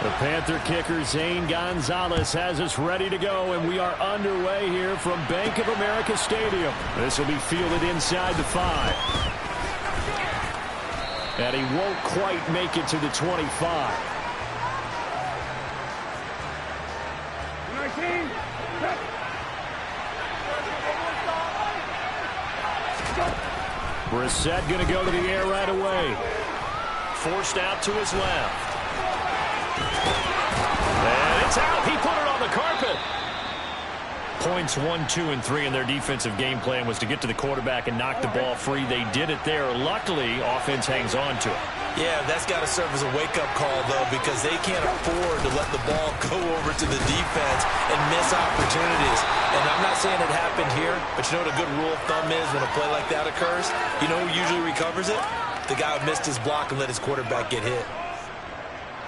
The Panther kicker Zane Gonzalez has us ready to go, and we are underway here from Bank of America Stadium. This will be fielded inside the 5. And he won't quite make it to the 25. Brissett going to go to the air right away. Forced out to his left. And it's out. He put it on the carpet. Points 1, 2, and 3 in their defensive game plan was to get to the quarterback and knock the ball free. They did it there. Luckily, offense hangs on to it. Yeah, that's got to serve as a wake-up call, though, because they can't afford to let the ball go over to the defense and miss opportunities. And I'm not saying it happened here, but you know what a good rule of thumb is when a play like that occurs? You know who usually recovers it? The guy who missed his block and let his quarterback get hit.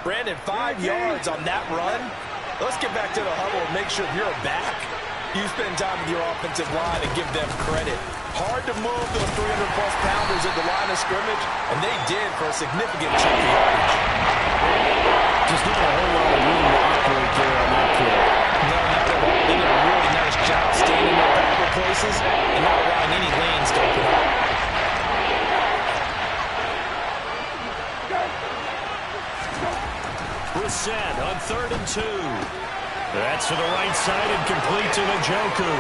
Brandon, 5 yards on that run. Let's get back to the huddle and make sure if you're a back, you spend time with your offensive line and give them credit. Hard to move those 300-plus pounders at the line of scrimmage, and they did for a significant chunk of yardage. Just not a whole lot of room to operate there on that play. No, not at all. They did a really nice job staying in their proper places and not allowing any lanes to open up. Brissett on 3rd and 2. That's to the right side and complete to Njoku.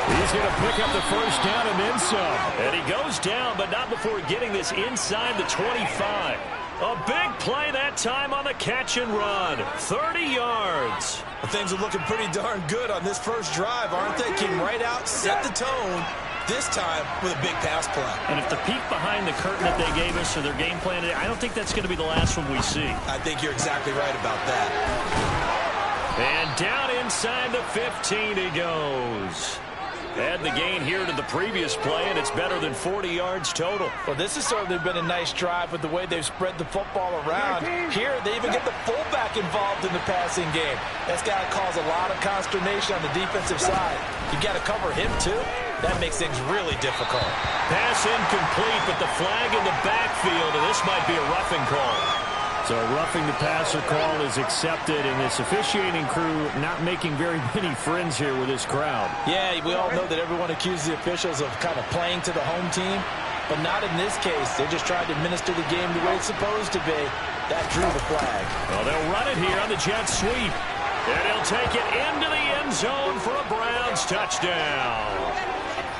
He's going to pick up the first down and then some. And he goes down, but not before getting this inside the 25. A big play that time on the catch and run. 30 yards. Well, things are looking pretty darn good on this first drive, aren't they? Came right out, set the tone, this time with a big pass play. And if the peek behind the curtain that they gave us or their game plan, I don't think that's going to be the last one we see. I think you're exactly right about that. And down inside the 15 he goes. Add the gain here to the previous play, and it's better than 40 yards total. Well, this has certainly been a nice drive with the way they've spread the football around. Here, they even get the fullback involved in the passing game. That's got to cause a lot of consternation on the defensive side. You got to cover him, too. That makes things really difficult. Pass incomplete, but the flag in the backfield, and this might be a roughing call. So roughing the passer call is accepted, and this officiating crew not making very many friends here with this crowd. Yeah, we all know that everyone accuses the officials of kind of playing to the home team, but not in this case. They just tried to administer the game the way it's supposed to be. That drew the flag. Well, they'll run it here on the jet sweep, and he'll take it into the end zone for a Browns touchdown.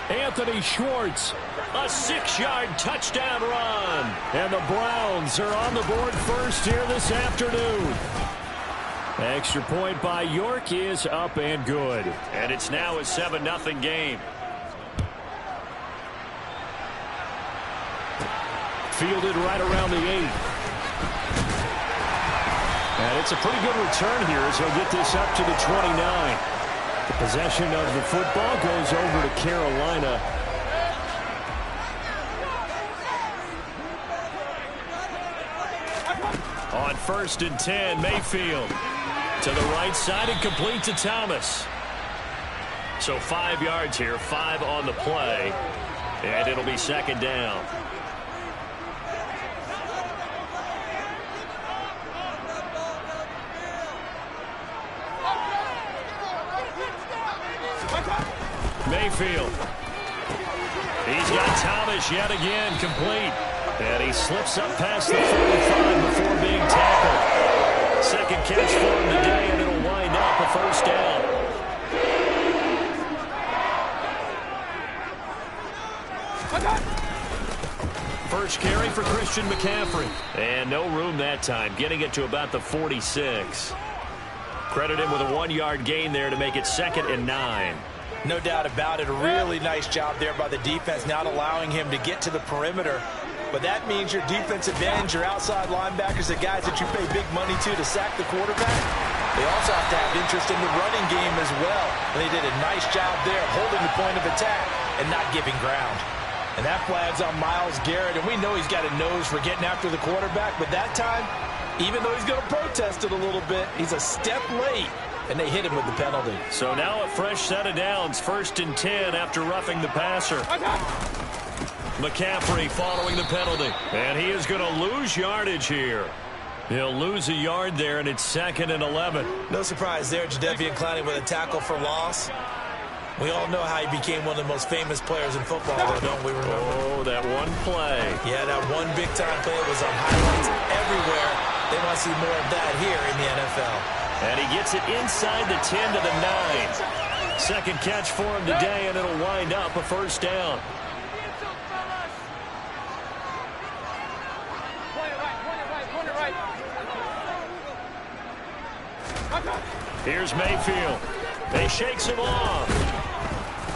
Anthony Schwartz, a 6-yard touchdown run. And the Browns are on the board first here this afternoon. Extra point by York is up and good. And it's now a 7-0 game. Fielded right around the 8. And it's a pretty good return here as he'll get this up to the 29. The possession of the football goes over to Carolina. On 1st and 10, Mayfield to the right side and complete to Thomas. So 5 yards here, 5 on the play, and it'll be 2nd down. Mayfield. He's got Thomas yet again, complete. And he slips up past the 45 before being tackled. Second catch for him today, and it'll wind up a first down. First carry for Christian McCaffrey. And no room that time, getting it to about the 46. Credit him with a 1-yard gain there to make it 2nd and 9. No doubt about it. A really nice job there by the defense, not allowing him to get to the perimeter. But that means your defensive ends, your outside linebackers, the guys that you pay big money to sack the quarterback, they also have to have interest in the running game as well. And they did a nice job there holding the point of attack and not giving ground. And that flag's on Myles Garrett, and we know he's got a nose for getting after the quarterback, but that time, even though he's going to protest it a little bit, he's a step late. And they hit him with the penalty. So now a fresh set of downs. 1st and 10 after roughing the passer. McCaffrey following the penalty. And he is going to lose yardage here. He'll lose a yard there, and it's 2nd and 11. No surprise there, Jadeveon Clowney with a tackle for loss. We all know how he became one of the most famous players in football, though, don't we remember? Oh, that one play. Yeah, that one big-time play was on highlights everywhere. They want to see more of that here in the NFL. And he gets it inside the 10 to the 9. Second catch for him today, and it'll wind up a first down. Here's Mayfield. He shakes him off.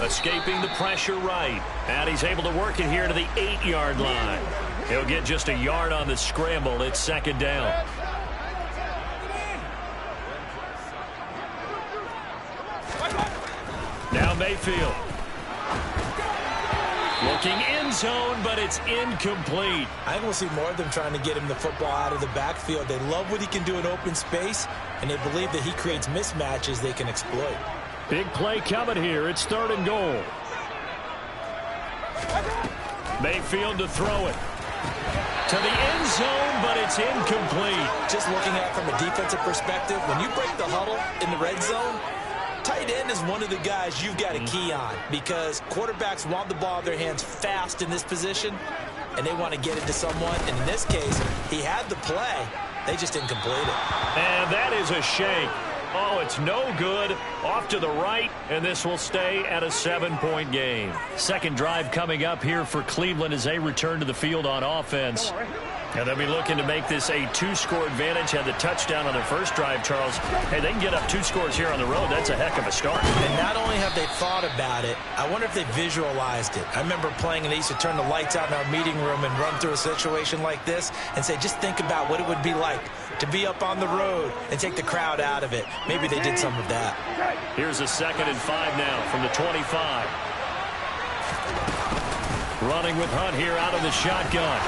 Escaping the pressure right. And he's able to work it here to the 8-yard line. He'll get just a yard on the scramble. It's 2nd down. Now Mayfield. Looking end zone, but it's incomplete. I think we'll see more of them trying to get him the football out of the backfield. They love what he can do in open space, and they believe that he creates mismatches they can exploit. Big play coming here. It's 3rd and goal. Mayfield to throw it. To the end zone, but it's incomplete. Just looking at it from a defensive perspective, when you break the huddle in the red zone, tight end is one of the guys you've got to key on because quarterbacks want the ball in their hands fast in this position, and they want to get it to someone. And in this case, he had the play. They just didn't complete it. And that is a shake. Oh, it's no good. Off to the right, and this will stay at a 7-point game. Second drive coming up here for Cleveland as they return to the field on offense. And they'll be looking to make this a 2-score advantage. Had the touchdown on their first drive, Charles. Hey, they can get up 2 scores here on the road. That's a heck of a start. And not only have they thought about it, I wonder if they visualized it. I remember playing, and they used to turn the lights out in our meeting room and run through a situation like this and say, just think about what it would be like to be up on the road and take the crowd out of it. Maybe they did some of that. Here's a 2nd and 5 now from the 25. Running with Hunt here out of the shotgun.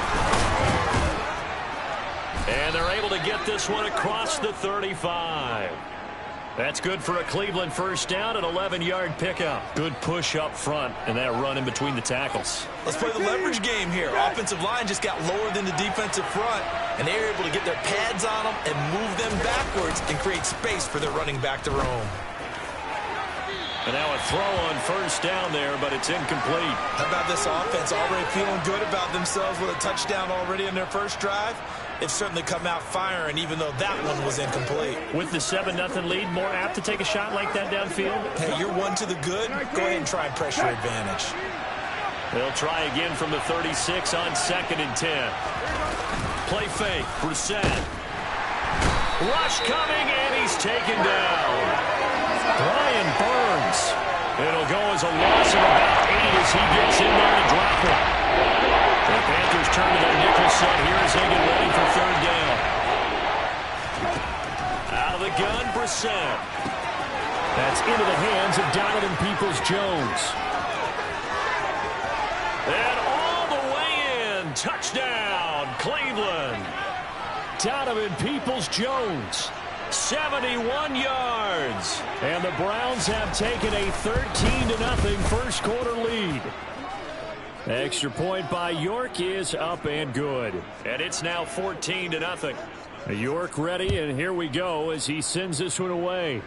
And they're able to get this one across the 35. That's good for a Cleveland first down, an 11-yard pickup. Good push up front, and that run in between the tackles. Let's play the leverage game here. Offensive line just got lower than the defensive front, and they were able to get their pads on them and move them backwards and create space for their running back to roam. And now a throw on first down there, but it's incomplete. How about this offense already feeling good about themselves with a touchdown already in their first drive? They've certainly come out firing, even though that one was incomplete. With the 7-0 lead, more apt to take a shot like that downfield? Hey, you're one to the good. Go ahead and try and press your advantage. They'll try again from the 36 on 2nd and 10. Play fake. Brissett. Rush coming, and he's taken down. Brian Burns. It'll go as a loss of about 8 as he gets in there to drop it. The Panthers turn to their nickel set here as they get ready for 3rd down. Out of the gun, Brissett. That's into the hands of Donovan Peoples-Jones. And all the way in. Touchdown, Cleveland. Donovan Peoples-Jones. 71 yards. And the Browns have taken a 13-0 first quarter lead. Extra point by York is up and good. And it's now 14-0. York ready, and here we go as he sends this one away.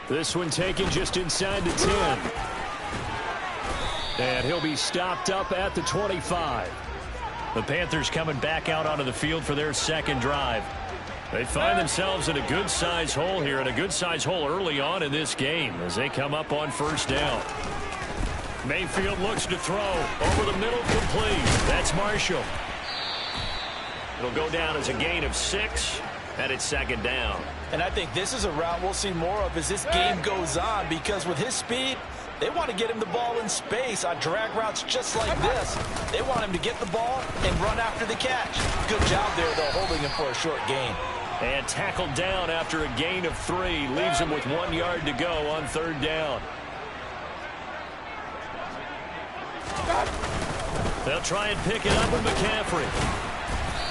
This one taken just inside the 10. And he'll be stopped up at the 25. The Panthers coming back out onto the field for their second drive. They find themselves in a good-sized hole here, and a good-sized hole early on in this game as they come up on first down. Mayfield looks to throw. Over the middle, complete. That's Marshall. It'll go down as a gain of 6, and it's second down. And I think this is a route we'll see more of as this game goes on, because with his speed, they want to get him the ball in space on drag routes just like this. They want him to get the ball and run after the catch. Good job there, though, holding him for a short gain. And tackled down after a gain of 3. Leaves him with 1 yard to go on third down. They'll try and pick it up with McCaffrey.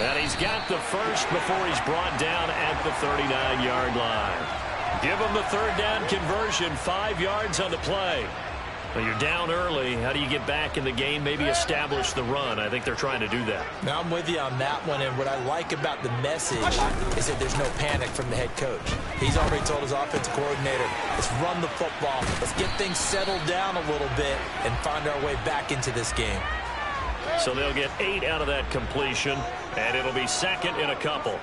And he's got the first before he's brought down at the 39-yard line. Give him the third down conversion, 5 yards on the play. Well, you're down early. How do you get back in the game, maybe establish the run? I think they're trying to do that. Now, I'm with you on that one, and what I like about the message is that there's no panic from the head coach. He's already told his offensive coordinator, let's run the football, let's get things settled down a little bit and find our way back into this game. So they'll get 8 out of that completion, and it'll be second in a couple.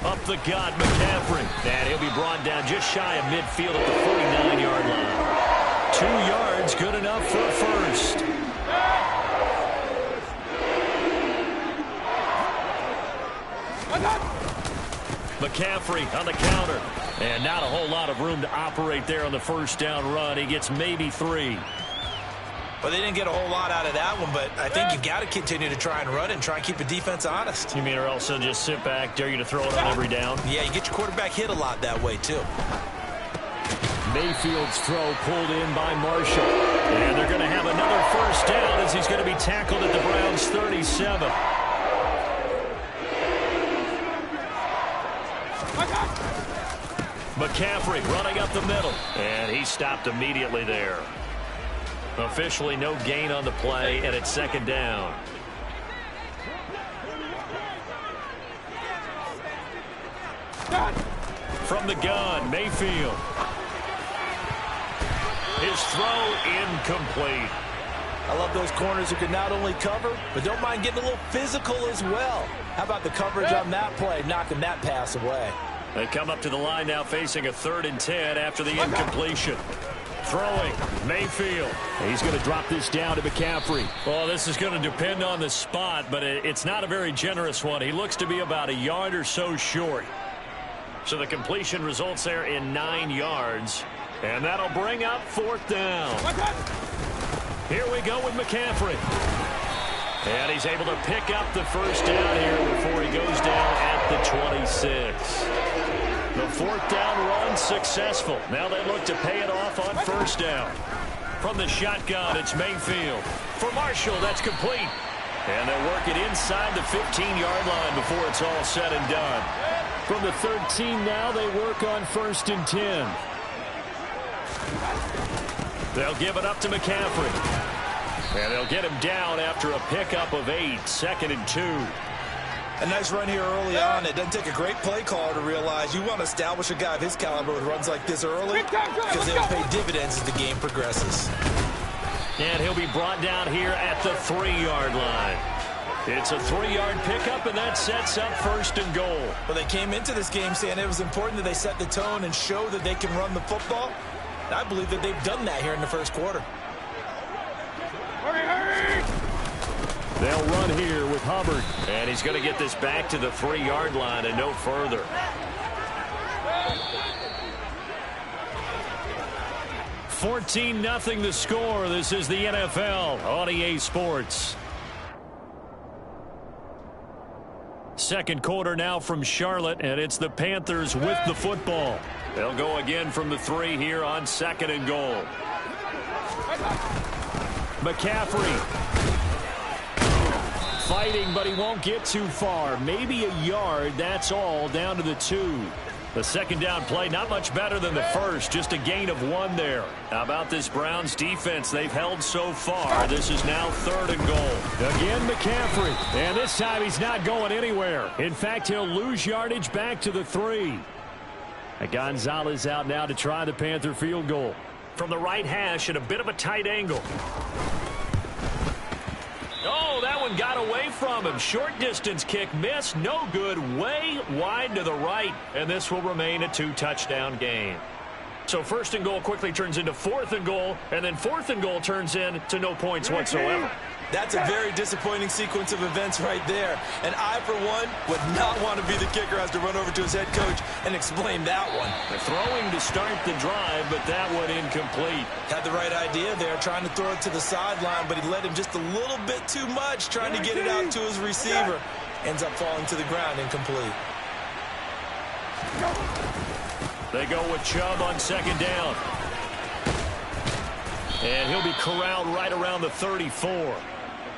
Up the gut, McCaffrey. And he'll be brought down just shy of midfield at the 49-yard line. 2 yards, good enough for a first. McCaffrey on the counter. And not a whole lot of room to operate there on the first down run. He gets maybe 3. Well, they didn't get a whole lot out of that one, but I think you've got to continue to try and run and try and keep the defense honest. You mean or else they'll just sit back, dare you to throw it on every down? Yeah, you get your quarterback hit a lot that way, too. Mayfield's throw pulled in by Marshall. And they're going to have another first down as he's going to be tackled at the Browns' 37. McCaffrey running up the middle. And he stopped immediately there. Officially no gain on the play, and it's second down. From the gun, Mayfield. His throw incomplete. I love those corners who can not only cover, but don't mind getting a little physical as well. How about the coverage on that play, knocking that pass away? They come up to the line now facing a 3rd and 10 after the incompletion. Throwing, Mayfield. He's going to drop this down to McCaffrey. Well, this is going to depend on the spot, but it's not a very generous one. He looks to be about a yard or so short. So the completion results there in 9 yards. And that'll bring up 4th down. Here we go with McCaffrey. And he's able to pick up the first down here before he goes down at the 26. The 4th down run successful. Now they look to pay it off on first down. From the shotgun, it's Mayfield. For Marshall, that's complete. And they'll work it inside the 15-yard line before it's all said and done. From the 13 now, they work on 1st and 10. They'll give it up to McCaffrey. And they'll get him down after a pickup of 8, 2nd and 2. A nice run here early on. It doesn't take a great play caller to realize you want to establish a guy of his caliber with runs like this early because they'll pay dividends as the game progresses. And he'll be brought down here at the 3-yard line. It's a 3-yard pickup, and that sets up 1st and goal. Well, they came into this game saying it was important that they set the tone and show that they can run the football. And I believe that they've done that here in the first quarter. They'll run here with Hubbard. And he's going to get this back to the 3-yard line and no further. $14-0 the score. This is the NFL on EA Sports. Second quarter now from Charlotte, and it's the Panthers with the football. They'll go again from the 3 here on 2nd and goal. McCaffrey. Fighting, but he won't get too far. Maybe a yard, that's all, down to the 2. The second down play, not much better than the first, just a gain of 1 there. How about this Browns defense they've held so far? This is now 3rd and goal. Again, McCaffrey. And this time he's not going anywhere. In fact, he'll lose yardage back to the 3. Gonzalez out now to try the Panther field goal. From the right hash at a bit of a tight angle. Oh, that one got away from him. Short distance kick missed. No good. Way wide to the right. And this will remain a 2-touchdown game. So 1st and goal quickly turns into 4th and goal. And then 4th and goal turns into no points whatsoever. That's a very disappointing sequence of events right there. And I, for one, would not want to be the kicker who has to run over to his head coach and explain that one. They're throwing to start the drive, but that one incomplete. Had the right idea there, trying to throw it to the sideline, but he led him just a little bit too much, trying to get it out to his receiver. Ends up falling to the ground incomplete. They go with Chubb on 2nd down. And he'll be corralled right around the 34.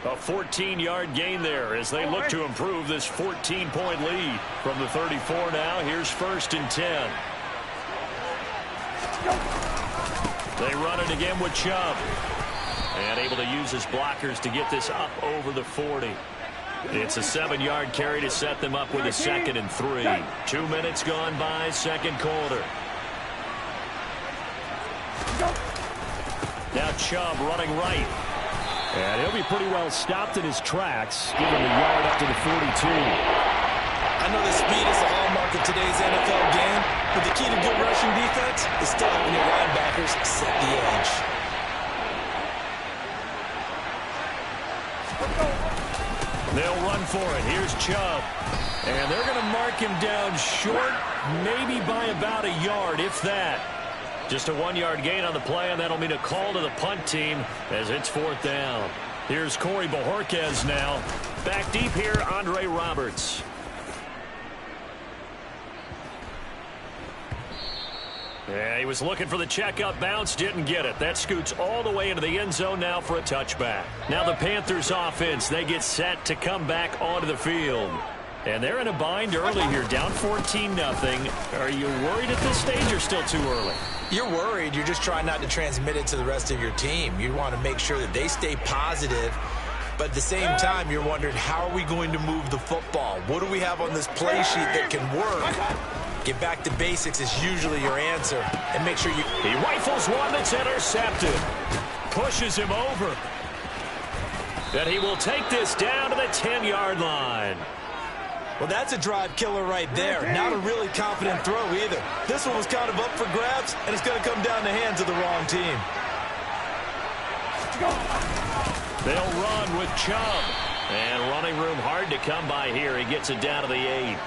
A 14-yard gain there as they look to improve this 14-point lead. From the 34 now, here's 1st and 10. They run it again with Chubb. And able to use his blockers to get this up over the 40. It's a 7-yard carry to set them up with a 2nd and 3. 2 minutes gone by, second quarter. Now Chubb running right. And he'll be pretty well stopped in his tracks. Give him a yard up to the 42. I know the speed is the hallmark of today's NFL game, but the key to good rushing defense is still having your linebackers set the edge. They'll run for it. Here's Chubb. And they're going to mark him down short, maybe by about a yard, if that. Just a 1-yard gain on the play, and that'll mean a call to the punt team as it's 4th down. Here's Corey Bojorquez now. Back deep here, Andre Roberts. Yeah, he was looking for the checkup bounce, didn't get it. That scoots all the way into the end zone now for a touchback. Now the Panthers offense, they get set to come back onto the field. And they're in a bind early here, down 14-0. Are you worried at this stage or still too early? You're worried. You're just trying not to transmit it to the rest of your team. You want to make sure that they stay positive. But at the same time, you're wondering, how are we going to move the football? What do we have on this play sheet that can work? Get back to basics is usually your answer. And make sure you... He rifles one that's intercepted. Pushes him over. And he will take this down to the 10-yard line. Well, that's a drive killer right there. Not a really confident throw either. This one was kind of up for grabs, and it's going to come down the hands of the wrong team. They'll run with Chubb. And running room hard to come by here. He gets it down to the 8.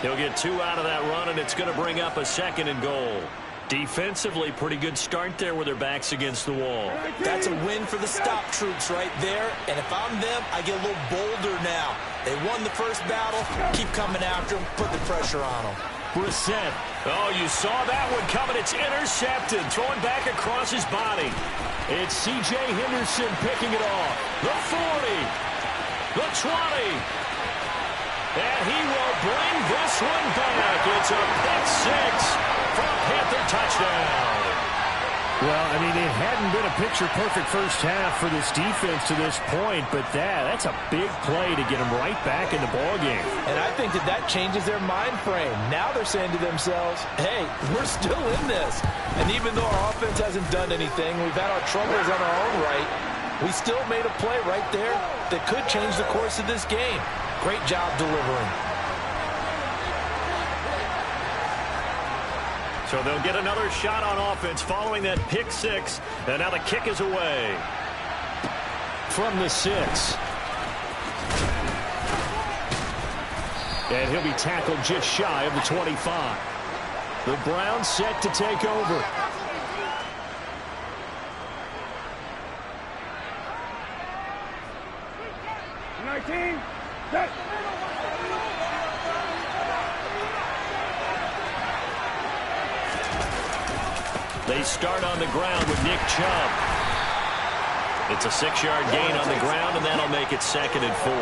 He'll get 2 out of that run, and it's going to bring up a 2nd and goal. Defensively, pretty good start there with their backs against the wall. That's a win for the stop troops right there. And if I'm them, I get a little bolder now. They won the first battle. Keep coming after them. Put the pressure on them. Brissett. Oh, you saw that one coming. It's intercepted. Throwing back across his body. It's C.J. Henderson picking it off. The 40. The 20. And he will bring this one back. It's a pick 6 for a Panther touchdown. Well, I mean, it hadn't been a picture-perfect first half for this defense to this point, but that's a big play to get them right back in the ballgame. And I think that changes their mind frame. Now they're saying to themselves, hey, we're still in this. And even though our offense hasn't done anything, we've had our troubles on our own right, we still made a play right there that could change the course of this game. Great job delivering. So they'll get another shot on offense following that pick 6. And now the kick is away. From the 6. And he'll be tackled just shy of the 25. The Browns set to take over. They start on the ground with Nick Chubb. It's a 6-yard gain on the ground, and that'll make it 2nd and 4.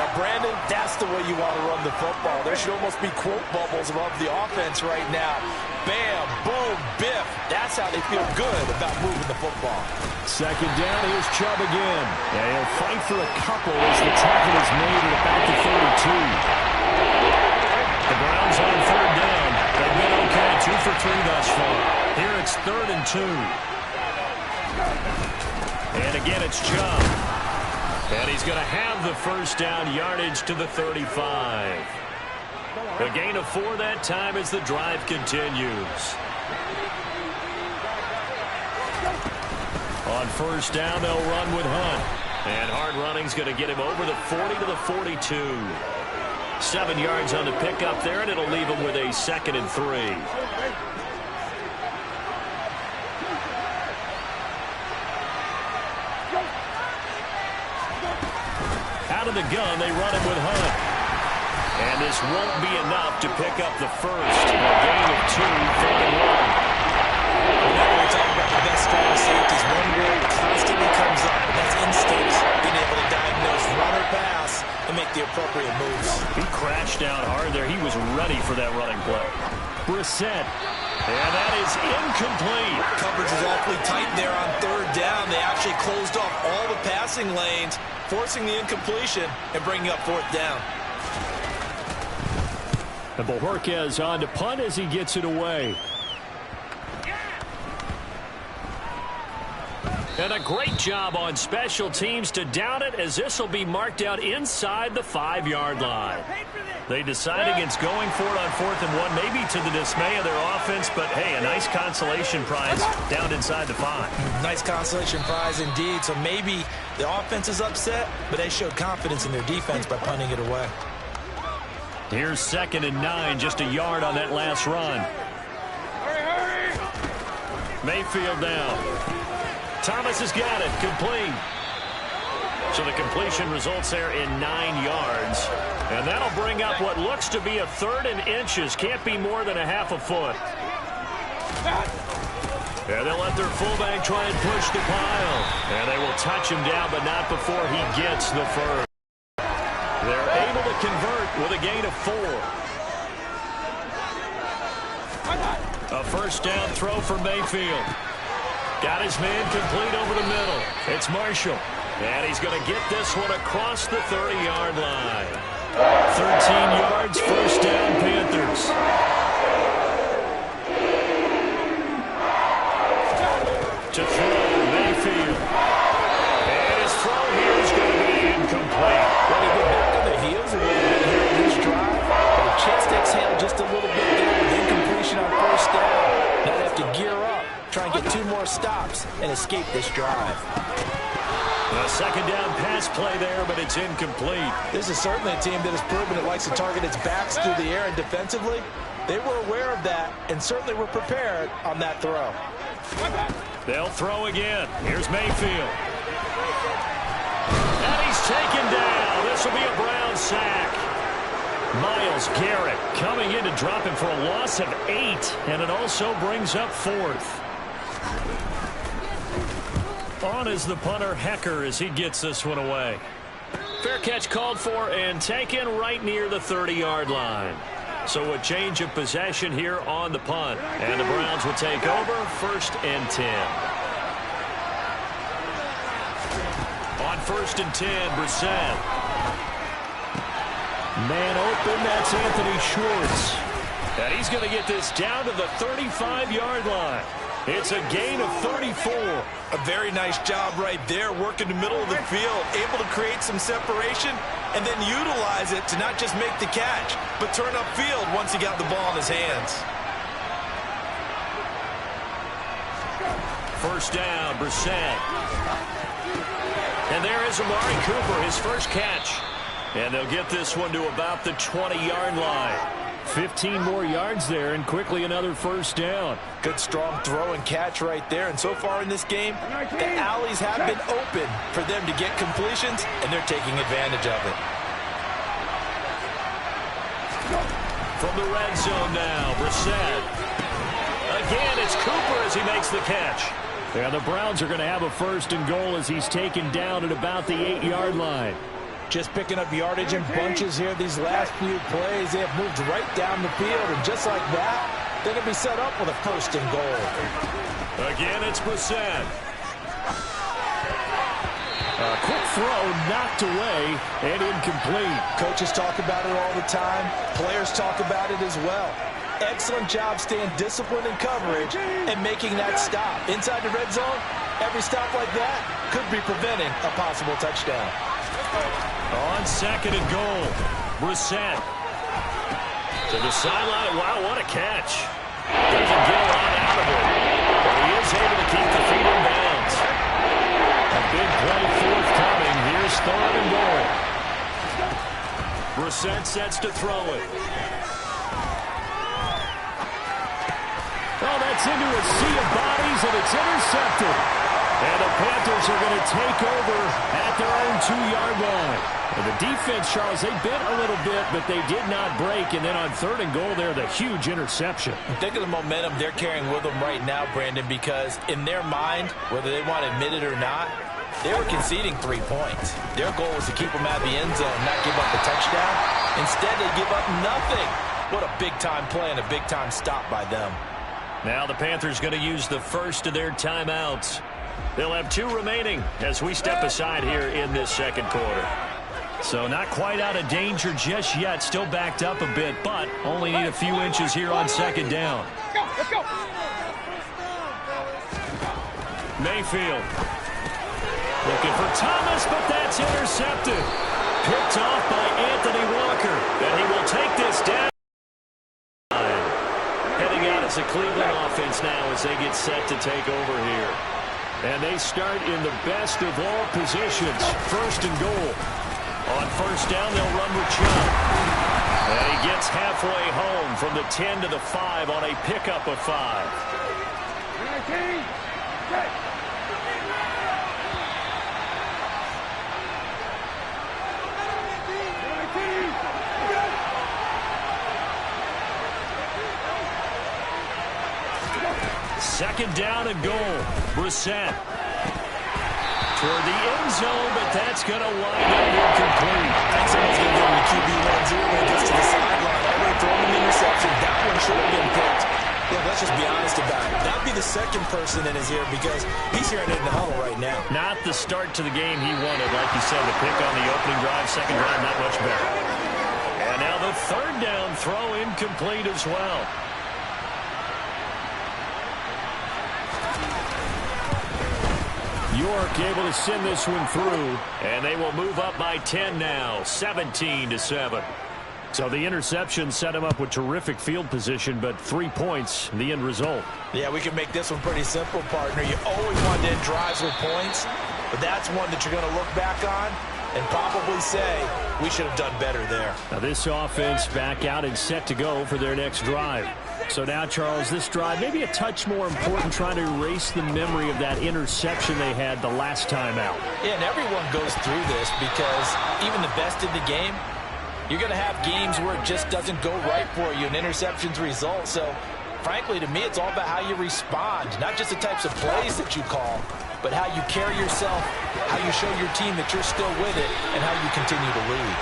Now, Brandon, that's the way you want to run the football. There should almost be quote bubbles above the offense right now. Bam, boom, biff. That's how they feel good about moving the football. 2nd down, here's Chubb again. And he'll fight for a couple as the tackle is made at about the 32. The Browns on 3rd down. They've been okay, 2 for 3 thus far. Here it's 3rd and 2. And again, it's Chubb. And he's going to have the first down, yardage to the 35. A gain of 4 that time as the drive continues. On 1st down, they'll run with Hunt. And hard running's going to get him over the 40 to the 42. 7 yards on the pickup there, and it'll leave him with a 2nd and 3. Out of the gun, they run him with Hunt. And this won't be enough to pick up the first. A gain of 2, 3rd and 1. Whenever we talk about the best strong safeties, one word constantly comes up, and that's instincts. Being able to diagnose run or pass and make the appropriate moves. He crashed down hard there. He was ready for that running play. Brissett. And that is incomplete. Coverage is all dramatically tightened there on third down. They actually closed off all the passing lanes, forcing the incompletion and bringing up fourth down. And Bojorquez on to punt as he gets it away. And a great job on special teams to down it, as this will be marked out inside the 5-yard line. They decide against going for it on 4th and 1, maybe to the dismay of their offense, but hey, a nice consolation prize down inside the 5. Nice consolation prize indeed. So maybe the offense is upset, but they showed confidence in their defense by punting it away. Here's 2nd and 9, just a yard on that last run. Mayfield now. Thomas has got it, complete. So the completion results there in 9 yards. And that'll bring up what looks to be a 3rd and inches. Can't be more than a half a foot. And they'll let their fullback try and push the pile. And they will touch him down, but not before he gets the first. They're able to convert with a gain of 4. A first down throw for Mayfield. Got his man complete over the middle. It's Marshall. And he's going to get this one across the 30-yard line. 13 yards, first down, Panthers. To throw, Mayfield. And his throw here is going to be incomplete. Well, they get back on their heels a little bit here in this drive. But the chance to exhale just a little bit there with incompletion on first down. Now they have to gear up, try and get 2 more stops, and escape this drive. A second down pass play there, but it's incomplete. This is certainly a team that has proven it likes to target its backs through the air, and defensively, they were aware of that and certainly were prepared on that throw. They'll throw again. Here's Mayfield. And he's taken down. This will be a Brown sack. Myles Garrett coming in to drop him for a loss of 8, and it also brings up 4th. On is the punter, Hecker, as he gets this one away. Fair catch called for and taken right near the 30-yard line. So a change of possession here on the punt. And the Browns will take over, 1st and 10. On 1st and 10, Brissett. Man open, that's Anthony Schwartz. And he's going to get this down to the 35-yard line. It's a gain of 34. A very nice job right there, working the middle of the field, able to create some separation and then utilize it to not just make the catch, but turn upfield once he got the ball in his hands. First down, Brissett. And there is Amari Cooper, his first catch. And they'll get this one to about the 20-yard line. 15 more yards there, and quickly another first down. Good strong throw and catch right there. And so far in this game, the alleys have been open for them to get completions, and they're taking advantage of it. From the red zone now, Brissett. Again, it's Cooper as he makes the catch. And the Browns are going to have a 1st and goal as he's taken down at about the 8-yard line. Just picking up yardage in bunches here these last few plays. They have moved right down the field, and just like that, they're going to be set up with a 1st and goal. Again, it's Brissett. A quick throw knocked away and incomplete. Coaches talk about it all the time. Players talk about it as well. Excellent job staying disciplined in coverage and making that stop. Inside the red zone, every stop like that could be preventing a possible touchdown. On 2nd and goal, Brissett to the sideline. Wow, what a catch. Doesn't get a lot out of it, but he is able to keep the feet in bounds. A big play forthcoming. Here's 3rd and goal. Brissett sets to throw it. Oh, that's into a sea of bodies, and it's intercepted. And the Panthers are going to take over at their own 2-yard line. And the defense, Charles, they bit a little bit, but they did not break. And then on 3rd and goal there, the huge interception. Think of the momentum they're carrying with them right now, Brandon, because in their mind, whether they want to admit it or not, they were conceding 3 points. Their goal was to keep them out of the end zone, not give up a touchdown. Instead, they give up nothing. What a big-time play and a big-time stop by them. Now the Panthers going to use the first of their timeouts. They'll have 2 remaining as we step aside here in this second quarter. So not quite out of danger just yet. Still backed up a bit, but only need a few inches here on second down. Let's go. Mayfield. Looking for Thomas, but that's intercepted. Picked off by Anthony Walker. And he will take this down. Heading out as a Cleveland offense now as they get set to take over here. And they start in the best of all positions. First and goal. On first down, they'll run with Chubb. And he gets halfway home from the 10 to the 5 on a pickup of 5. 19. Okay. Second down and goal. Brissett. Toward the end zone, but that's going to wind up incomplete. That's someone's going to give him the QB1-0 when he gets to the sideline. All the way throwing him an interception. That one should have been picked. Yeah, let's just be honest about it. That'd be the second person in his ear because he's hearing it in the huddle right now. Not the start to the game he wanted. Like you said, the pick on the opening drive, second drive, not much better. And now the third down throw incomplete as well. York able to send this one through, and they will move up by 10 now, 17-7. So the interception set him up with terrific field position, but 3 points, the end result. Yeah, we can make this one pretty simple, partner. You always want to end drives with points, but that's one that you're going to look back on and probably say, we should have done better there. Now this offense back out and set to go for their next drive. So now, Charles, this drive maybe a touch more important, trying to erase the memory of that interception they had the last time out. Yeah, and everyone goes through this because even the best in the game, you're going to have games where it just doesn't go right for you and interceptions result. So, frankly, to me, it's all about how you respond, not just the types of plays that you call, but how you carry yourself, how you show your team that you're still with it, and how you continue to lead.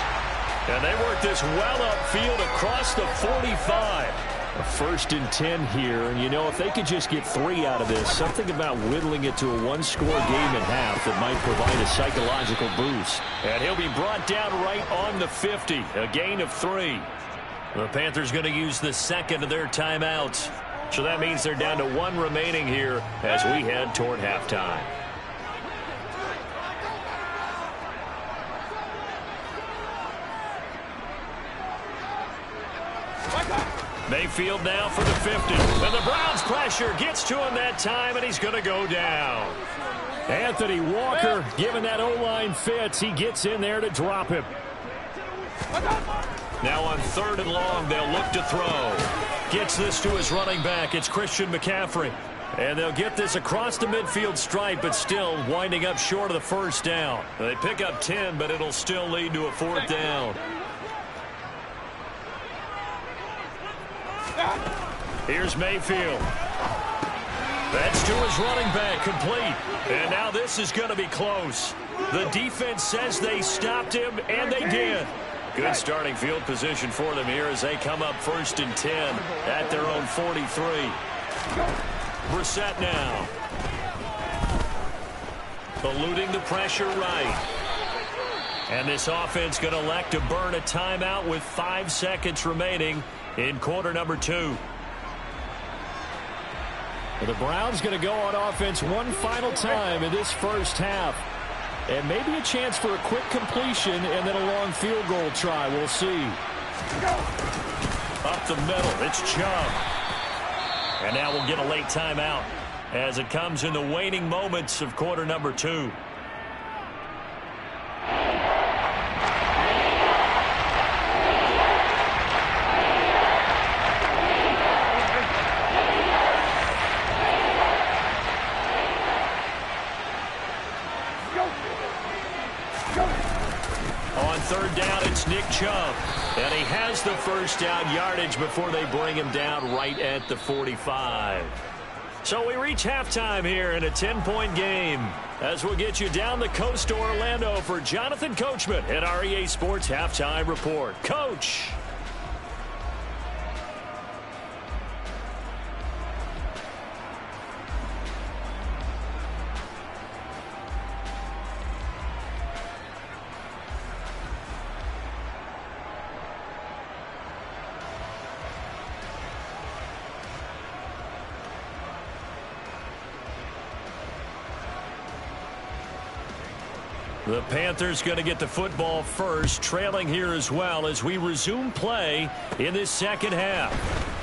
And they work this well upfield across the 45. A 1st and 10 here, and you know, if they could just get 3 out of this, something about whittling it to a 1-score game at half that might provide a psychological boost. And he'll be brought down right on the 50, a gain of 3. The Panthers going to use the second of their timeouts. So that means they're down to 1 remaining here as we head toward halftime. Mayfield now for the 50. And the Browns pressure gets to him that time, and he's going to go down. Anthony Walker giving that O-line fits. He gets in there to drop him. Now on 3rd and long, they'll look to throw. Gets this to his running back. It's Christian McCaffrey. And they'll get this across the midfield stripe, but still winding up short of the first down. They pick up 10, but it'll still lead to a 4th down. Here's Mayfield. That's to his running back, complete. And now this is going to be close. The defense says they stopped him, and they did. Good starting field position for them here as they come up 1st and 10 at their own 43. Brissett now. Eluding the pressure right. And this offense going to elect to burn a timeout with 5 seconds remaining in quarter number 2. The Browns going to go on offense one final time in this first half. And maybe a chance for a quick completion and then a long field goal try. We'll see. Up the middle, it's Chubb. And now we'll get a late timeout as it comes in the waning moments of quarter number 2. Nick Chubb, and he has the first down yardage before they bring him down right at the 45. So we reach halftime here in a 10-point game as we'll get you down the coast to Orlando for Jonathan Coachman at our EA Sports Halftime Report. Coach. The Panthers going to get the football first, trailing here as well as we resume play in this second half.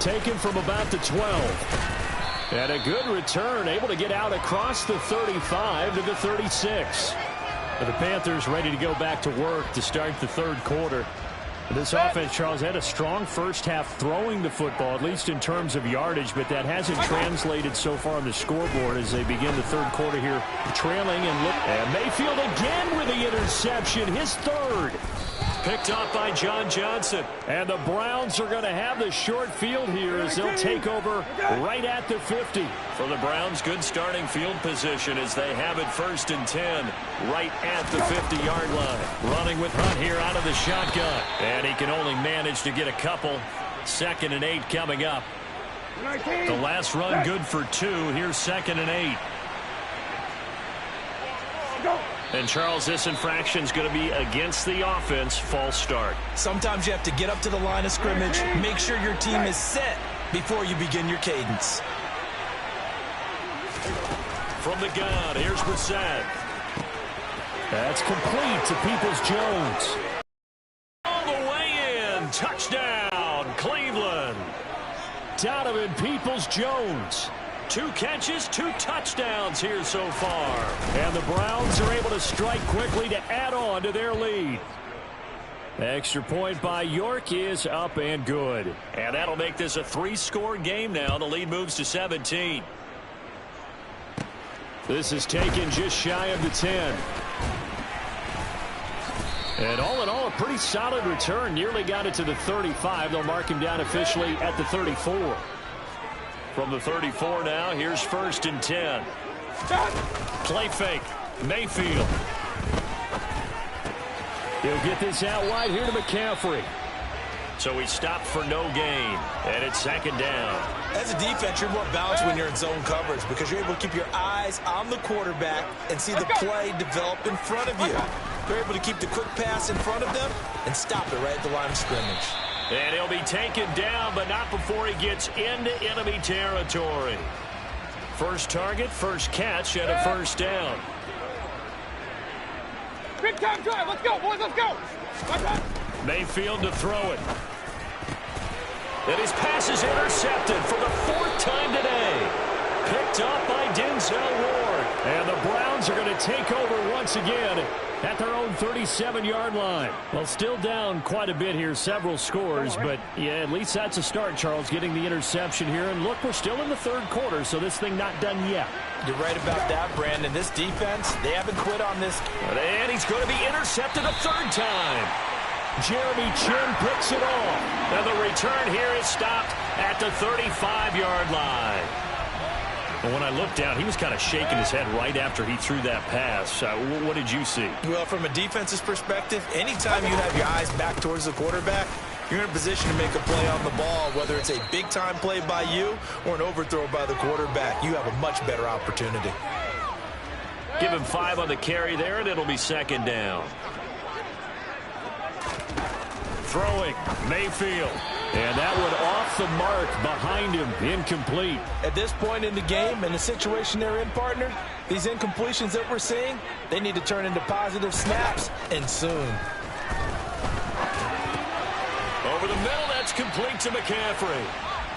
Taken from about the 12. And a good return, able to get out across the 35 to the 36. The Panthers ready to go back to work to start the third quarter. This offense, Charles, had a strong first half throwing the football, at least in terms of yardage, but that hasn't translated so far on the scoreboard as they begin the third quarter here, trailing and Mayfield again with the interception, his third. Picked off by John Johnson. And the Browns are going to have the short field here as they'll take over right at the 50. For the Browns, good starting field position as they have it 1st and 10 right at the 50-yard line. Running with Hunt here out of the shotgun. And he can only manage to get a couple. 2nd and 8 coming up. The last run good for 2. Here's 2nd and 8. And, Charles, this infraction is going to be against the offense. False start. Sometimes you have to get up to the line of scrimmage, make sure your team is set before you begin your cadence. From the gun, here's Brissett. That's complete to Peoples-Jones. All the way in. Touchdown, Cleveland. Donovan Peoples-Jones. 2 catches, 2 touchdowns here so far. And the Browns are able to strike quickly to add on to their lead. Extra point by York is up and good. And that'll make this a 3-score game now. The lead moves to 17. This is taken just shy of the 10. And all in all, a pretty solid return. Nearly got it to the 35. They'll mark him down officially at the 34. From the 34 now, here's 1st and 10. Play fake. Mayfield. He'll get this out wide here to McCaffrey. So he stopped for no gain. And it's 2nd down. As a defense, you're more balanced when you're in zone coverage because you're able to keep your eyes on the quarterback and see the play develop in front of you. You're able to keep the quick pass in front of them and stop it right at the line of scrimmage. And he'll be taken down, but not before he gets into enemy territory. First target, first catch, and a 1st down. Big time drive. Let's go, boys. Let's go. Mayfield to throw it. And his pass is intercepted for the 4th time today. Picked up by Denzel Ward. And the Browns are going to take over once again at their own 37-yard line. Well, still down quite a bit here, several scores, but yeah, at least that's a start, Charles, getting the interception here. And look, we're still in the 3rd quarter, so this thing not done yet. You're right about that, Brandon. This defense, they haven't quit on this. And he's going to be intercepted a 3rd time. Jeremy Chin picks it off. And the return here is stopped at the 35-yard line. And when I looked down, he was kind of shaking his head right after he threw that pass. What did you see? Well, from a defense's perspective, anytime you have your eyes back towards the quarterback, you're in a position to make a play on the ball, whether it's a big-time play by you or an overthrow by the quarterback. You have a much better opportunity. Give him 5 on the carry there, and it'll be 2nd down. Throwing, Mayfield. And that one off the mark behind him, incomplete. At this point in the game, in the situation they're in, partner, these incompletions that we're seeing, they need to turn into positive snaps, and soon. Over the middle, that's complete to McCaffrey.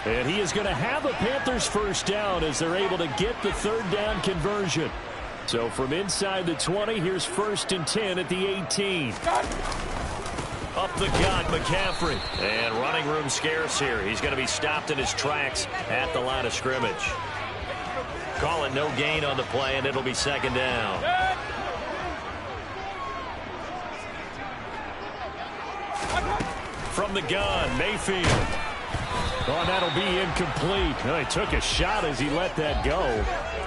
And he is going to have a Panthers 1st down as they're able to get the 3rd down conversion. So from inside the 20, here's 1st and 10 at the 18. Up the gut, McCaffrey. And running room scarce here. He's going to be stopped in his tracks at the line of scrimmage. Call it no gain on the play, and it'll be 2nd down. From the gun, Mayfield. Oh, that'll be incomplete. Oh, he took a shot as he let that go.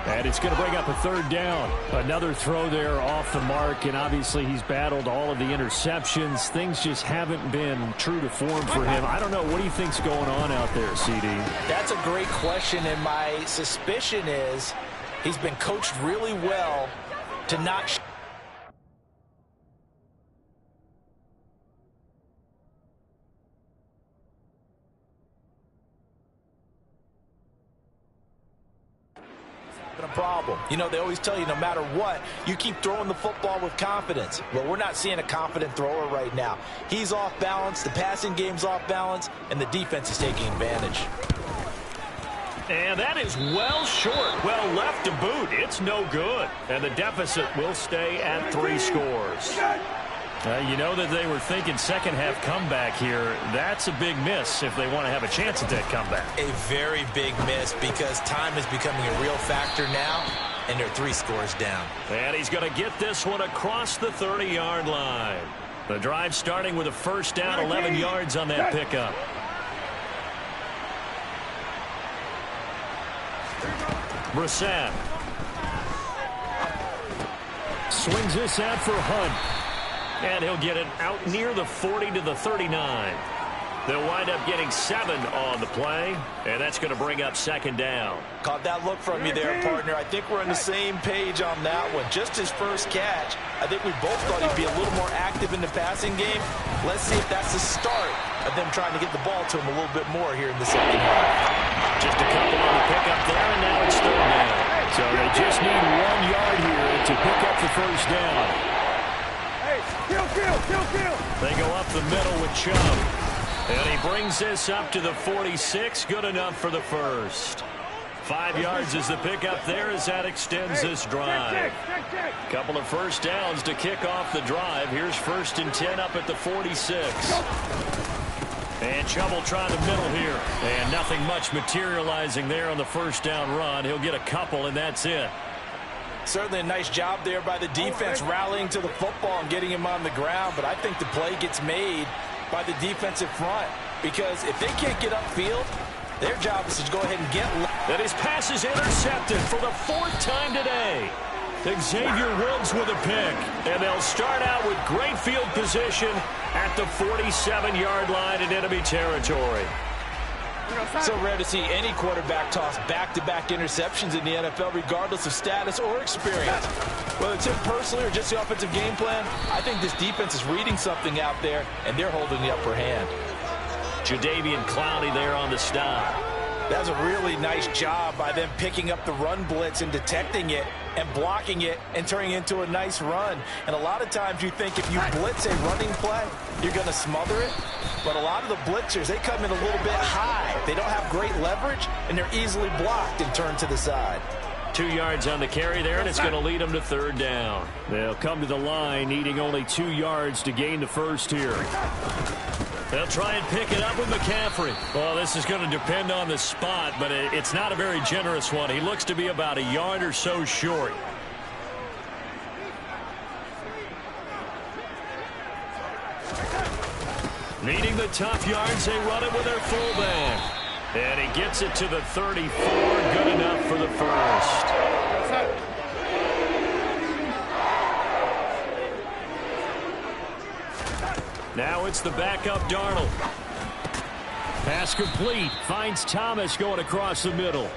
And it's going to bring up a 3rd down. Another throw there off the mark, and obviously he's battled all of the interceptions. Things just haven't been true to form for him. I don't know. What do you think's going on out there, CD? That's a great question, and my suspicion is he's been coached really well to not problem. You know, they always tell you no matter what, you keep throwing the football with confidence. Well, we're not seeing a confident thrower right now. He's off balance, the passing game's off balance, and the defense is taking advantage. And that is well short. Well left to boot. It's no good. And the deficit will stay at 3 scores. You know that they were thinking second half comeback here. That's a big miss if they want to have a chance at that comeback. A very big miss because time is becoming a real factor now, and they're 3 scores down. And he's going to get this one across the 30-yard line. The drive starting with a first down, 11 yards on that pickup. Brissett swings this out for Hunt. And he'll get it out near the 40 to the 39. They'll wind up getting 7 on the play, and that's going to bring up second down. Caught that look from you there, partner. I think we're on the same page on that one. Just his first catch. I think we both thought he'd be a little more active in the passing game. Let's see if that's the start of them trying to get the ball to him a little bit more here in the second half. Just a couple on the pickup there, and now it's third down. So they just need 1 yard here to pick up the first down. Kill. They go up the middle with Chubb. And he brings this up to the 46. Good enough for the first. 5 yards is the pickup there as that extends this drive. Couple of first downs to kick off the drive. Here's 1st and 10 up at the 46. And Chubb will try the middle here. And nothing much materializing there on the first down run. He'll get a couple, and that's it. Certainly a nice job there by the defense rallying to the football and getting him on the ground. But I think the play gets made by the defensive front, because if they can't get upfield, their job is to go ahead and get. And his pass is intercepted for the 4th time today. Xavier Woods with a pick. And they'll start out with great field position at the 47-yard line in enemy territory. So rare to see any quarterback toss back-to-back interceptions in the NFL, regardless of status or experience. Whether it's him personally or just the offensive game plan, I think this defense is reading something out there, and they're holding the upper hand. Jadeveon Clowney there on the stop. That's a really nice job by them picking up the run blitz and detecting it and blocking it and turning it into a nice run. And a lot of times you think if you blitz a running play, you're going to smother it. But a lot of the blitzers, they come in a little bit high. They don't have great leverage, and they're easily blocked and turned to the side. 2 yards on the carry there, and it's going to lead them to third down. They'll come to the line needing only 2 yards to gain the first here. They'll try and pick it up with McCaffrey. Well, this is going to depend on the spot, but it's not a very generous one. He looks to be about a yard or so short. Needing the tough yards, they run it with their fullback. And he gets it to the 34. Good enough for the first. Now it's the backup Darnold. Pass complete. Finds Thomas going across the middle.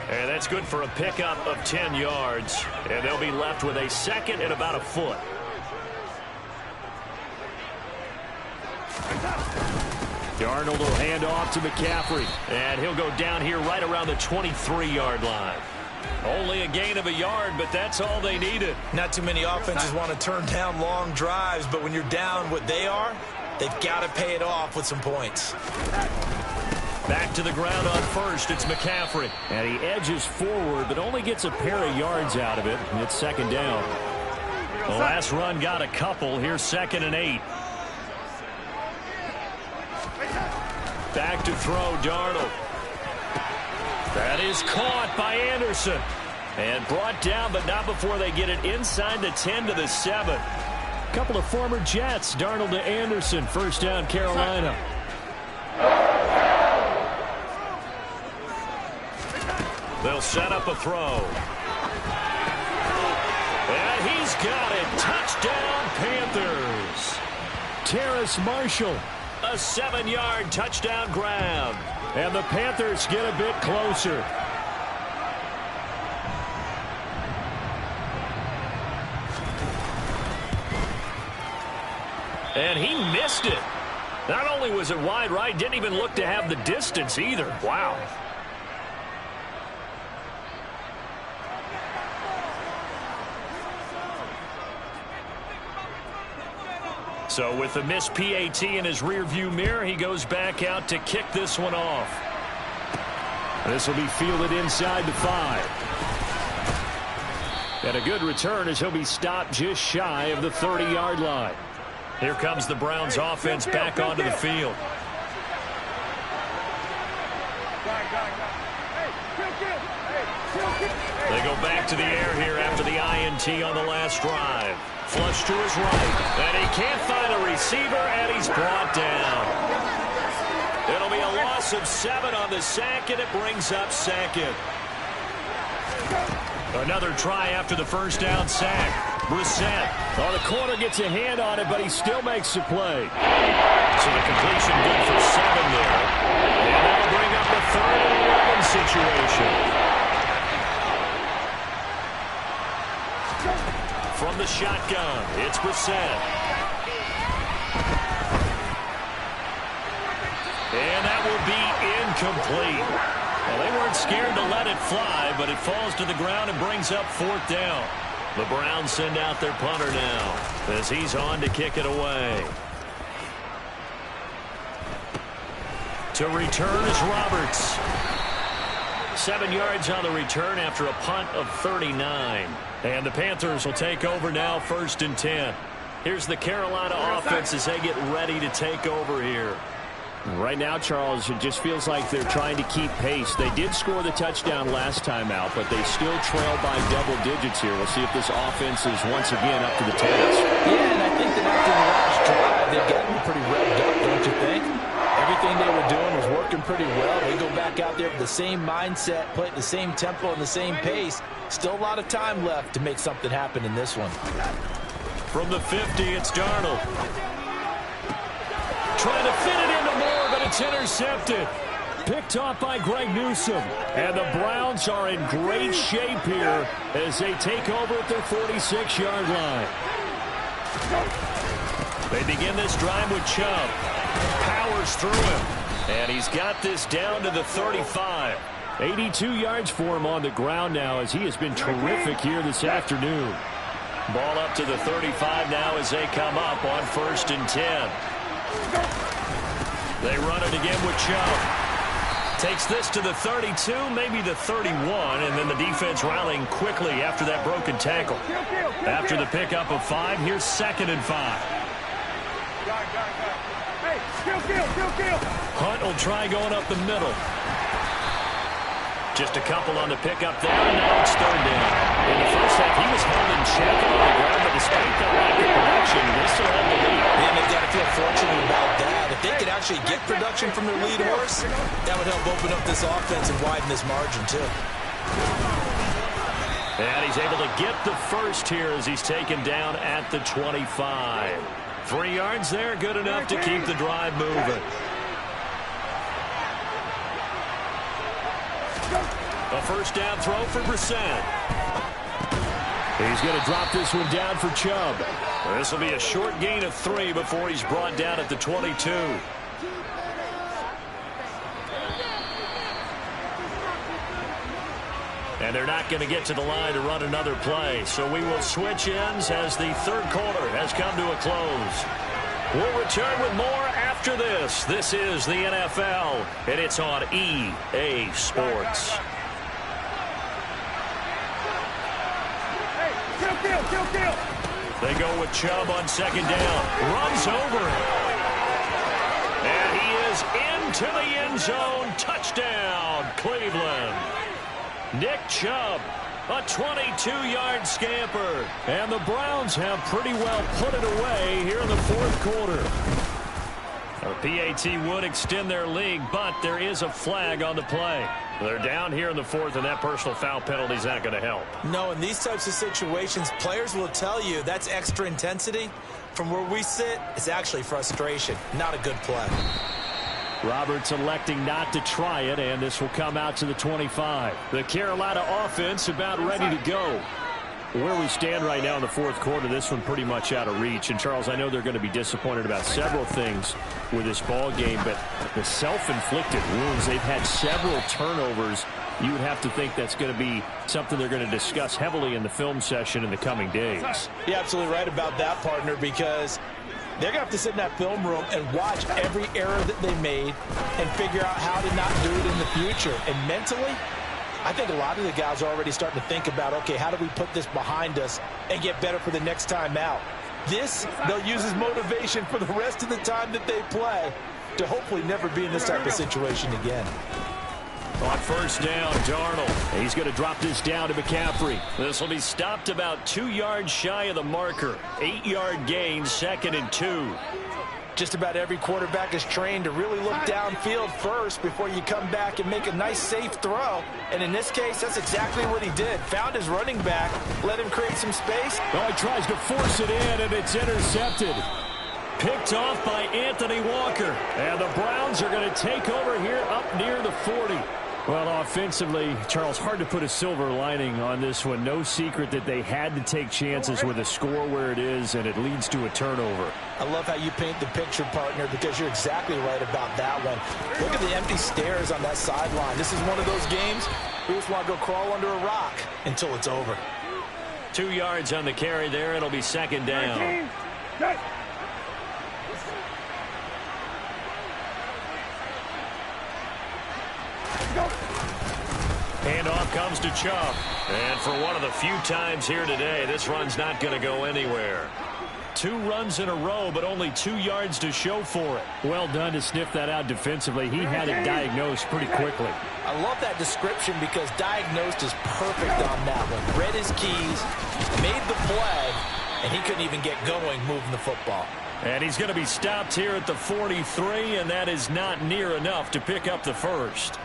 And that's good for a pickup of 10 yards. And they'll be left with a second and about a foot. Darnold will hand off to McCaffrey. And he'll go down here right around the 23-yard line. Only a gain of a yard, but that's all they needed. Not too many offenses want to turn down long drives, but when you're down what they are, they've got to pay it off with some points. Back to the ground on first. It's McCaffrey. And he edges forward, but only gets a pair of yards out of it. And it's second down. The last run got a couple. Here's 2nd and 8. Back to throw, Darnold. That is caught by Anderson. And brought down, but not before they get it inside the 10 to the 7. Couple of former Jets, Darnold to Anderson. First down, Carolina. They'll set up a throw. And he's got it. Touchdown, Panthers. Terrace Marshall. A 7-yard touchdown grab. And the Panthers get a bit closer. And he missed it. Not only was it wide right, didn't even look to have the distance either. Wow. So with the missed PAT in his rearview mirror, he goes back out to kick this one off. This will be fielded inside the 5. And a good return as he'll be stopped just shy of the 30-yard line. Here comes the Browns offense back onto the field. They go back to the air here after the INT on the last drive. Flush to his right. And he can't find a receiver, and he's brought down. It'll be a loss of 7 on the sack, and it brings up 2nd. Another try after the first down sack. Brissett. Oh, the corner gets a hand on it, but he still makes the play. So the completion good for 7 there. And that'll bring up the 3rd and 11 situation. From the shotgun, it's Brissett. And that will be incomplete. Well, they weren't scared to let it fly, but it falls to the ground and brings up 4th down. The Browns send out their punter now as he's on to kick it away. To return is Roberts. 7 yards on the return after a punt of 39. And the Panthers will take over now, 1st and 10. Here's the Carolina offense as they get ready to take over here. Right now, Charles, it just feels like they're trying to keep pace. They did score the touchdown last time out, but they still trail by double digits here. We'll see if this offense is once again up to the task. Yeah, and I think that after the last drive, they've gotten pretty revved up, don't you think? Everything they were doing was working pretty well. They go back out there with the same mindset, play at the same tempo and the same pace. Still a lot of time left to make something happen in this one. From the 50, it's Darnold. Trying to fit it into Moore, but it's intercepted. Picked off by Greg Newsome. And the Browns are in great shape here as they take over at their 46-yard line. They begin this drive with Chubb. Powers through him. And he's got this down to the 35. 82 yards for him on the ground now as he has been terrific here this afternoon. Ball up to the 35 now as they come up on 1st and 10. They run it again with Chubb. Takes this to the 32, maybe the 31, and then the defense rallying quickly after that broken tackle. After the pickup of 5, here's 2nd and 5. Hunt will try going up the middle. Just a couple on the pickup there, and now it's 3rd down. In the first half, he was holding check on the ground, but despite that lack of production, they still have the lead. And they've got to feel fortunate about that. If they could actually get production from their lead horse, that would help open up this offense and widen this margin, too. And he's able to get the first here as he's taken down at the 25. 3 yards there, good enough to keep the drive moving. A first down throw for Brissett. He's going to drop this one down for Chubb. This will be a short gain of 3 before he's brought down at the 22. And they're not going to get to the line to run another play. So we will switch ends as the 3rd quarter has come to a close. We'll return with more after this. This is the NFL, and it's on EA Sports. They go with Chubb on 2nd down. Runs over him. And he is into the end zone. Touchdown, Cleveland. Nick Chubb, a 22-yard scamper. And the Browns have pretty well put it away here in the 4th quarter. A PAT would extend their lead, but there is a flag on the play. They're down here in the 4th, and that personal foul penalty is not going to help. No, in these types of situations, players will tell you that's extra intensity. From where we sit, it's actually frustration. Not a good play. Roberts electing not to try it, and this will come out to the 25. The Carolina offense about ready to go. Where we stand right now in the 4th quarter, this one pretty much out of reach. And, Charles, I know they're going to be disappointed about several things with this ball game, but the self-inflicted wounds, they've had several turnovers. You would have to think that's going to be something they're going to discuss heavily in the film session in the coming days. You're absolutely right about that, partner, because They're going to have to sit in that film room and watch every error that they made and figure out how to not do it in the future. And mentally, I think a lot of the guys are already starting to think about, okay, how do we put this behind us and get better for the next time out? This, they'll use as motivation for the rest of the time that they play to hopefully never be in this type of situation again. On first down, Darnold. He's going to drop this down to McCaffrey. This will be stopped about 2 yards shy of the marker. 8-yard gain, 2nd and 2. Just about every quarterback is trained to really look downfield first before you come back and make a nice, safe throw. And in this case, that's exactly what he did. Found his running back, let him create some space. Well, he tries to force it in, and it's intercepted. Picked off by Anthony Walker. And the Browns are going to take over here up near the 40. Well, offensively, Charles, hard to put a silver lining on this one. No secret that they had to take chances with a score where it is, and it leads to a turnover. I love how you paint the picture, partner, because you're exactly right about that one. Look at the empty stares on that sideline. This is one of those games we just want to go crawl under a rock until it's over. 2 yards on the carry there. It'll be 2nd down. Handoff comes to Chubb. And for one of the few times here today, this run's not going to go anywhere. 2 runs in a row, but only 2 yards to show for it. Well done to sniff that out defensively. He had it diagnosed pretty quickly. I love that description because diagnosed is perfect on that one. Read his keys, made the play, and he couldn't even get going moving the football. And he's going to be stopped here at the 43, and that is not near enough to pick up the first.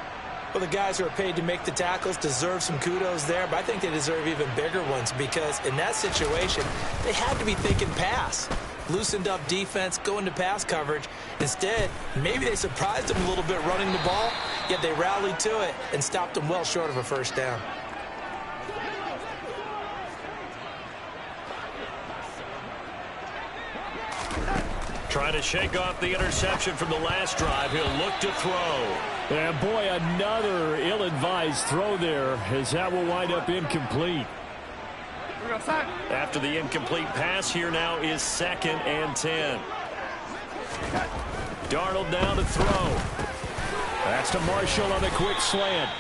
Well, the guys who are paid to make the tackles deserve some kudos there, but I think they deserve even bigger ones because in that situation, they had to be thinking pass. Loosened up defense, going to pass coverage. Instead, maybe they surprised them a little bit running the ball, yet they rallied to it and stopped them well short of a first down. Trying to shake off the interception from the last drive. He'll look to throw. And boy, another ill-advised throw there, as that will wind up incomplete. After the incomplete pass, here now is 2nd and 10. Darnold down to throw. That's to Marshall on the quick slant.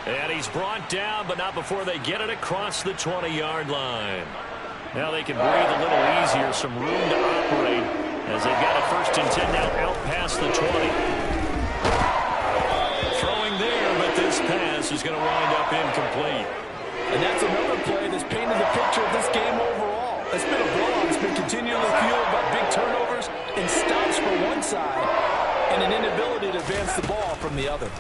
And he's brought down, but not before they get it across the 20-yard line. Now they can breathe a little easier, some room to operate, as they've got a 1st and 10 now out past the 20. Throwing there, but this pass is going to wind up incomplete. And that's another play that's painted the picture of this game overall. It's been a blowout. It's been continually fueled by big turnovers and stops for one side and an inability to advance the ball from the other.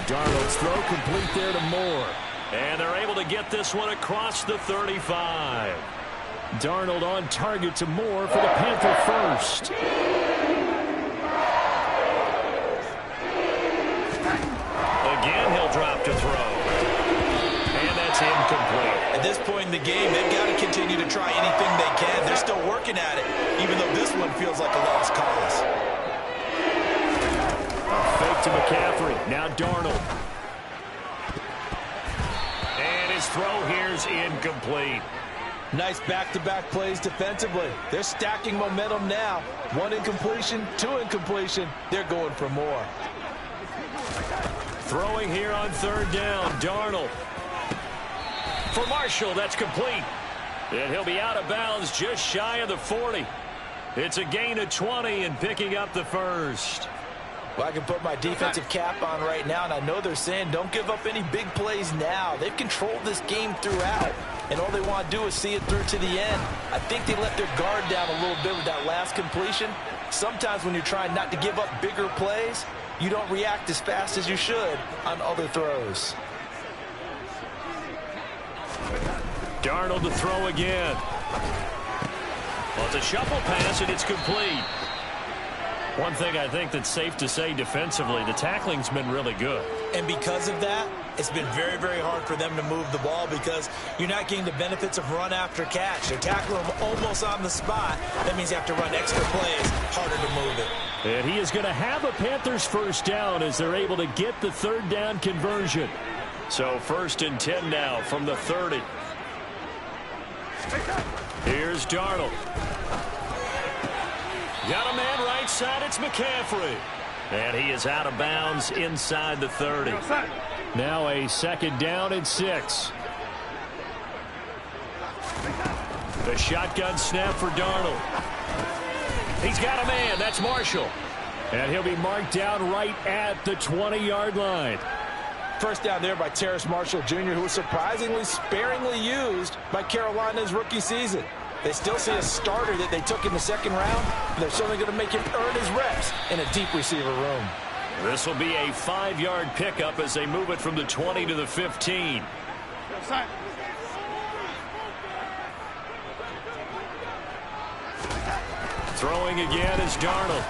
Darnold's throw complete there to Moore. And they're able to get this one across the 35. Darnold on target to Moore for the Panther first. Again, he'll drop to throw. And that's incomplete. At this point in the game, they've got to continue to try anything they can. They're still working at it, even though this one feels like a lost cause. A fake to McCaffrey. Now Darnold. And his throw here's incomplete. Nice back-to-back plays defensively. They're stacking momentum now. 1 incompletion, 2 incompletion. They're going for more. Throwing here on 3rd down, Darnold. For Marshall, that's complete. And he'll be out of bounds just shy of the 40. It's a gain of 20 and picking up the first. Well, I can put my defensive cap on right now, and I know they're saying don't give up any big plays now. They've controlled this game throughout, and all they want to do is see it through to the end. I think they let their guard down a little bit with that last completion. Sometimes when you're trying not to give up bigger plays, you don't react as fast as you should on other throws. Darnold to throw again. Well, it's a shuffle pass, and it's complete. One thing I think that's safe to say defensively, the tackling's been really good. And because of that, it's been very, very hard for them to move the ball because you're not getting the benefits of run after catch. They're tackling them almost on the spot. That means you have to run extra plays, harder to move it. And he is going to have a Panthers first down as they're able to get the 3rd down conversion. So 1st and 10 now from the 30. Here's Darnold. Got a man right side. It's McCaffrey. And he is out of bounds inside the 30. Now a second down and 6. The shotgun snap for Darnold. He's got a man. That's Marshall. And he'll be marked down right at the 20-yard line. First down there by Terrace Marshall Jr., who was surprisingly sparingly used by Carolina's rookie season. They still see a starter that they took in the second round. They're certainly going to make him earn his reps in a deep receiver room. This will be a 5-yard pickup as they move it from the 20 to the 15. Throwing again is Darnold.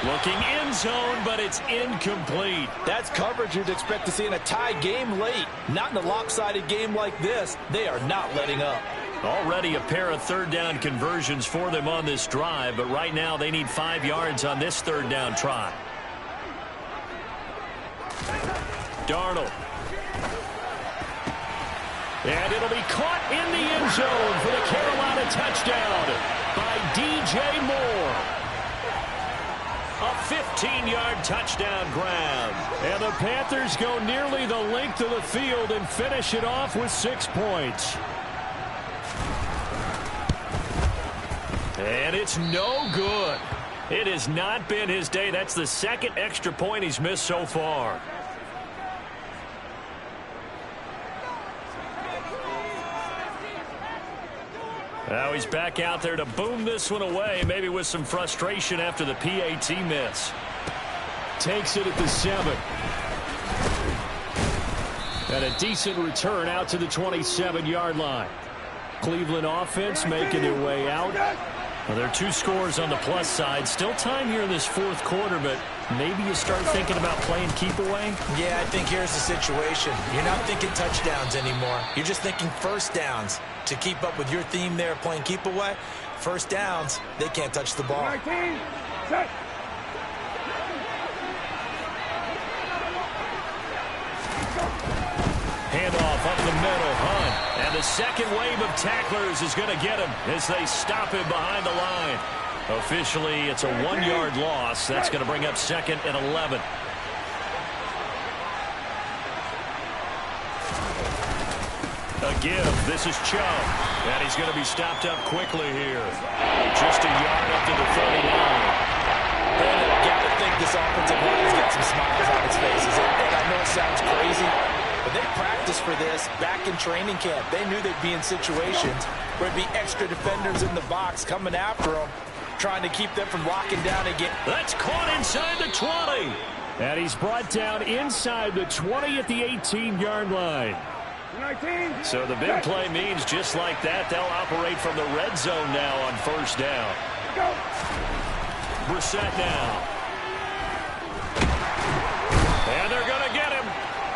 Looking end zone, but it's incomplete. That's coverage you'd expect to see in a tie game late. Not in a lopsided game like this. They are not letting up. Already a pair of third down conversions for them on this drive, but right now they need 5 yards on this third down try. Darnold. And it'll be caught in the end zone for the Carolina touchdown by DJ Moore. A 15-yard touchdown grab. And the Panthers go nearly the length of the field and finish it off with 6 points. And it's no good. It has not been his day. That's the second extra point he's missed so far. Now he's back out there to boom this one away, maybe with some frustration after the PAT miss. Takes it at the 7. And a decent return out to the 27-yard line. Cleveland offense making their way out. Well, there are 2 scores on the plus side. Still time here in this fourth quarter, but maybe you start thinking about playing keep away? Yeah, I think here's the situation. You're not thinking touchdowns anymore. You're just thinking first downs. To keep up with your theme there, playing keep away, first downs, they can't touch the ball. Handoff up the middle, Hunt. And the second wave of tacklers is going to get him as they stop him behind the line. Officially, it's a 1-yard loss. That's going to bring up 2nd and 11. A give. This is Chubb. And he's going to be stopped up quickly here. Just a yard up to the 39. And I got to think this offensive line's got some smiles on its faces. And I know it sounds crazy, but they practiced for this back in training camp. They knew they'd be in situations where it'd be extra defenders in the box coming after them, trying to keep them from locking down and get... That's caught inside the 20. And he's brought down inside the 20 at the 18-yard line. So the big play means just like that, they'll operate from the red zone now on first down. Brissett now. And they're going to get him.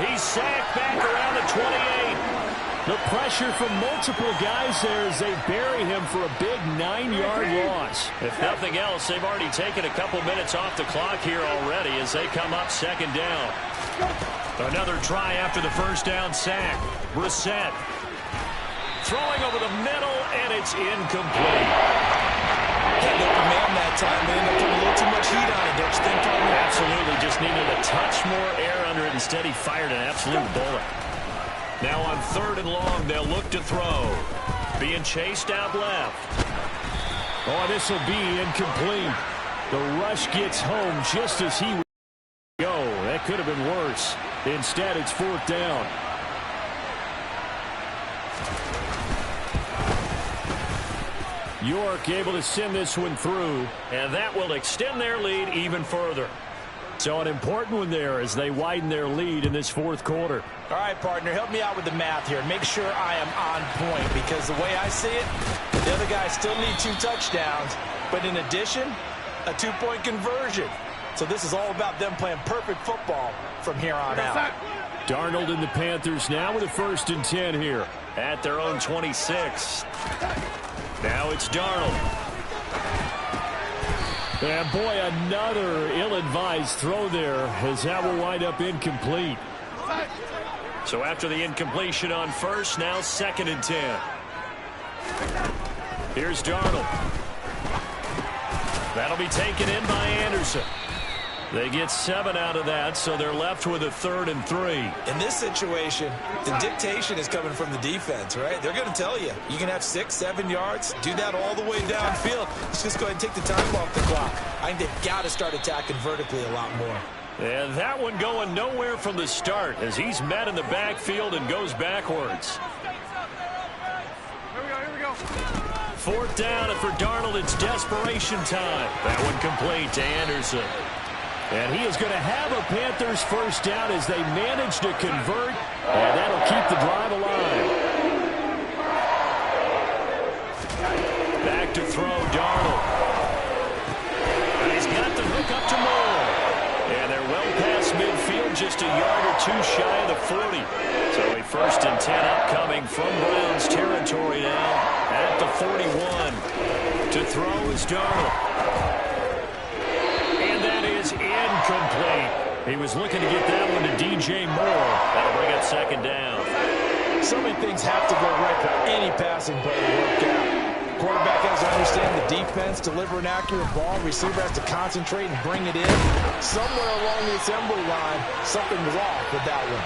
He's sacked back around the 28. The pressure from multiple guys there as they bury him for a big 9-yard loss. If nothing else, they've already taken a couple minutes off the clock here already as they come up second down. Another try after the first down sack. Brissett throwing over the middle, and it's incomplete. Had the open man that time. They ended up putting a little too much heat on it, don't you think, Tony? Absolutely. Just needed a touch more air under it. Instead, he fired an absolute bullet. Now on 3rd and long, they'll look to throw. Being chased out left. Oh, this will be incomplete. The rush gets home just as he would go. That could have been worse. Instead, it's 4th down. York able to send this one through. And that will extend their lead even further. So an important one there as they widen their lead in this fourth quarter. All right, partner, help me out with the math here. Make sure I am on point, because the way I see it, the other guys still need 2 touchdowns, but in addition, a 2-point conversion. So this is all about them playing perfect football from here on out. Darnold and the Panthers now with a 1st and 10 here. At their own 26. Now it's Darnold. And boy, another ill-advised throw there as that will wind up incomplete. So after the incompletion on first, now 2nd and 10. Here's Darnold. That'll be taken in by Anderson. They get 7 out of that, so they're left with a 3rd and 3. In this situation, the dictation is coming from the defense, right? They're going to tell you, you can have 6, 7 yards, do that all the way downfield. Let's just go ahead and take the time off the clock. I think they've got to start attacking vertically a lot more. And that one going nowhere from the start as he's met in the backfield and goes backwards. Here we go. 4th down, and for Darnold, it's desperation time. That one complete to Anderson. And he is going to have a Panthers first down as they manage to convert, and that'll keep the drive alive. Back to throw, Darnold. And he's got the hook up to Moore. And they're well past midfield, just a yard or 2 shy of the 40. So a 1st and 10 upcoming from Browns territory now at the 41. To throw is Darnold. Incomplete. He was looking to get that one to DJ Moore. That'll bring up 2nd down. So many things have to go right for any passing play to work out. Quarterback has to understand the defense, deliver an accurate ball. Receiver has to concentrate and bring it in. Somewhere along the assembly line, something was off with that one.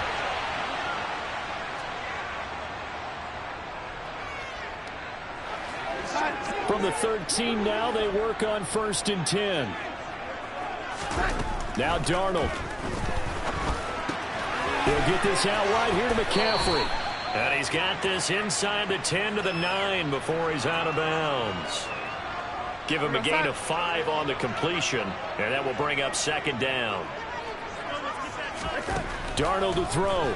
From the 13 now, they work on 1st and 10. Now Darnold. He'll get this out wide here to McCaffrey. And he's got this inside the 10 to the 9 before he's out of bounds. Give him a gain of 5 on the completion, and that will bring up 2nd down. Darnold to throw.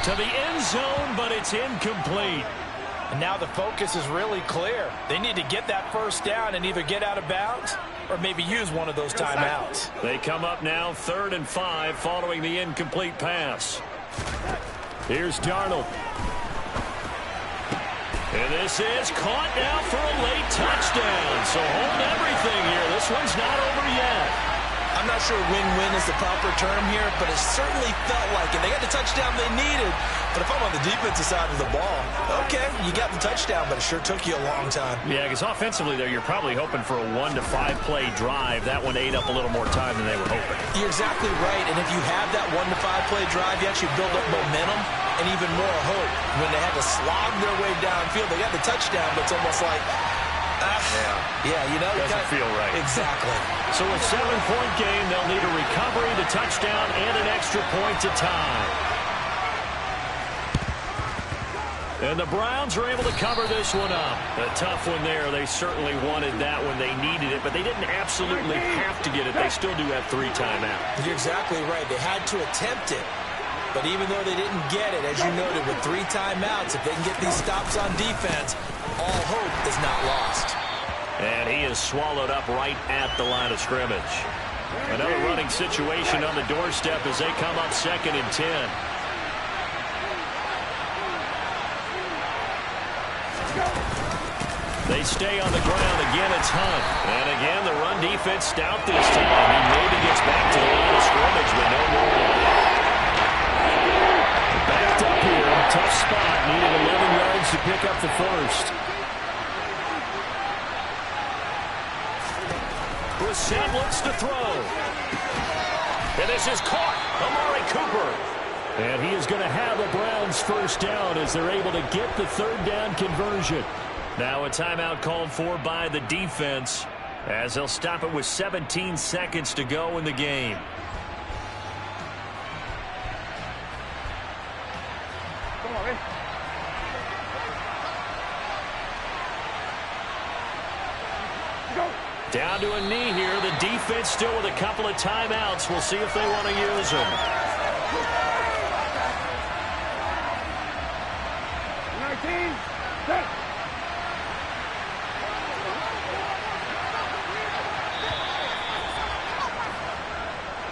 To the end zone, but it's incomplete. And now the focus is really clear. They need to get that 1st down and either get out of bounds or maybe use one of those timeouts. They come up now 3rd and 5 following the incomplete pass. Here's Darnold. And this is caught now for a late touchdown. So hold everything here. This one's not over yet. I'm not sure win-win is the proper term here, but it certainly felt like it. They got the touchdown they needed, but if I'm on the defensive side of the ball, okay, you got the touchdown, but it sure took you a long time. Yeah, because offensively, though, you're probably hoping for a 1 to 5 play drive. That one ate up a little more time than they were hoping. You're exactly right, and if you have that 1 to 5 play drive, you actually build up momentum and even more hope. When they had to slog their way downfield, they got the touchdown, but it's almost like, yeah, you know, doesn't feel right. Exactly. So a 7-point game, they'll need a recovery, the touchdown, and an extra point to tie. And the Browns are able to cover this one up. A tough one there. They certainly wanted that when they needed it, but they didn't absolutely have to get it. They still do have 3 timeouts. You're exactly right. They had to attempt it. But even though they didn't get it, as you noted, with 3 timeouts, if they can get these stops on defense, all hope is not lost. And he is swallowed up right at the line of scrimmage. Another running situation on the doorstep as they come up 2nd and 10. They stay on the ground. Again, it's Hunt. And again, the run defense stout this time. He maybe gets back to the line of scrimmage, but no more. Backed up here. Tough spot. Needed 11 yards to pick up the 1st. Brissett looks to throw. And this is caught. Amari Cooper. And he is going to have the Browns 1st down as they're able to get the 3rd down conversion. Now a timeout called for by the defense as they'll stop it with 17 seconds to go in the game. Come on, man. Go. Down to a knee here. The defense still with a couple of timeouts. We'll see if they want to use them. 19, set.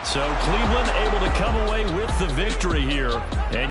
So Cleveland able to come away with the victory here. And